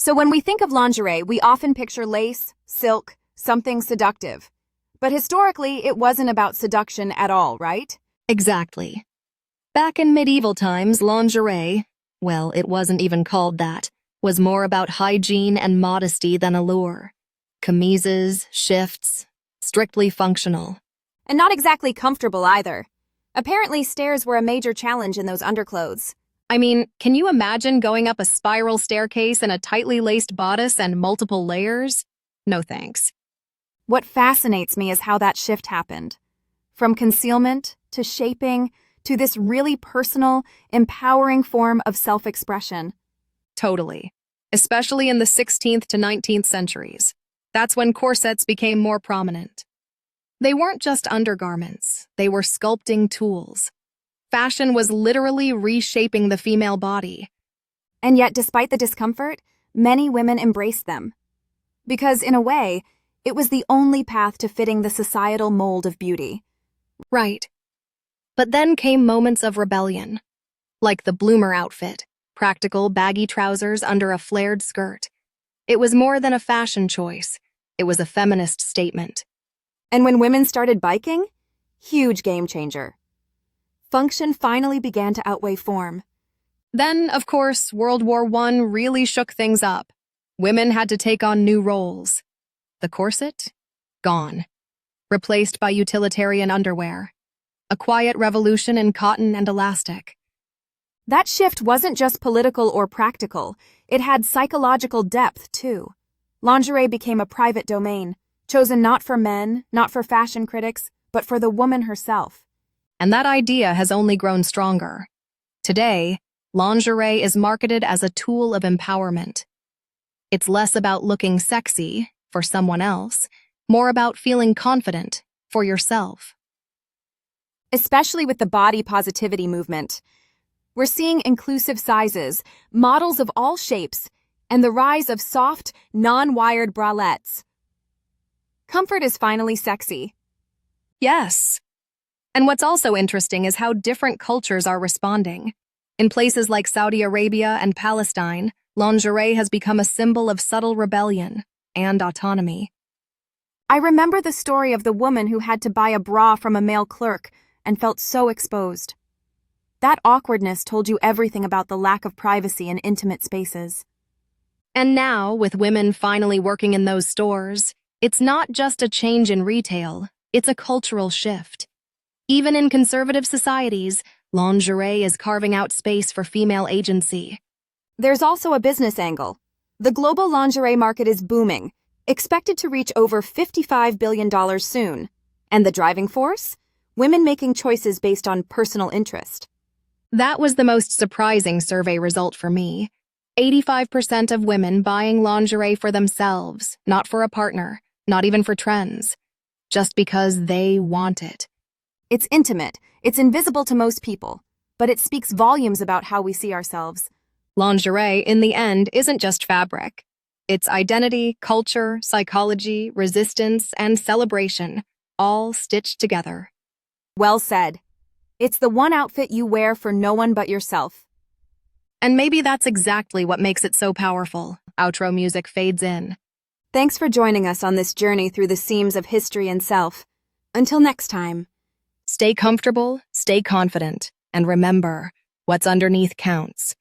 So when we think of lingerie, we often picture lace, silk, something seductive. But historically, it wasn't about seduction at all, right? Exactly. Back in medieval times, lingerie, well, it wasn't even called that, was more about hygiene and modesty than allure. Chemises, shifts, strictly functional. And not exactly comfortable either. Apparently, stairs were a major challenge in those underclothes. I mean, can you imagine going up a spiral staircase in a tightly laced bodice and multiple layers? No thanks. What fascinates me is how that shift happened. From concealment to shaping to this really personal, empowering form of self-expression. Totally. Especially in the 16th to 19th centuries. That's when corsets became more prominent. They weren't just undergarments, they were sculpting tools. Fashion was literally reshaping the female body. And yet, despite the discomfort, many women embraced them. Because, in a way, it was the only path to fitting the societal mold of beauty. Right. But then came moments of rebellion. Like the bloomer outfit, practical baggy trousers under a flared skirt. It was more than a fashion choice. It was a feminist statement. And when women started biking, huge game changer. Function finally began to outweigh form. Then, of course, World War I really shook things up. Women had to take on new roles. The corset? Gone. Replaced by utilitarian underwear. A quiet revolution in cotton and elastic. That shift wasn't just political or practical, it had psychological depth, too. Lingerie became a private domain, chosen not for men, not for fashion critics, but for the woman herself. And that idea has only grown stronger. Today, lingerie is marketed as a tool of empowerment. It's less about looking sexy for someone else, more about feeling confident for yourself. Especially with the body positivity movement. We're seeing inclusive sizes, models of all shapes, and the rise of soft, non-wired bralettes. Comfort is finally sexy. Yes. And what's also interesting is how different cultures are responding. In places like Saudi Arabia and Palestine, lingerie has become a symbol of subtle rebellion and autonomy. I remember the story of the woman who had to buy a bra from a male clerk and felt so exposed. That awkwardness told you everything about the lack of privacy in intimate spaces. And now, with women finally working in those stores, it's not just a change in retail, it's a cultural shift. Even in conservative societies, lingerie is carving out space for female agency. There's also a business angle. The global lingerie market is booming, expected to reach over $55 billion soon. And the driving force? Women making choices based on personal interest. That was the most surprising survey result for me. 85% of women buying lingerie for themselves, not for a partner, not even for trends, just because they want it. It's intimate, it's invisible to most people, but it speaks volumes about how we see ourselves. Lingerie, in the end, isn't just fabric. It's identity, culture, psychology, resistance, and celebration, all stitched together. Well said. It's the one outfit you wear for no one but yourself. And maybe that's exactly what makes it so powerful. Outro music fades in. Thanks for joining us on this journey through the seams of history and self. Until next time. Stay comfortable, stay confident, and remember, what's underneath counts.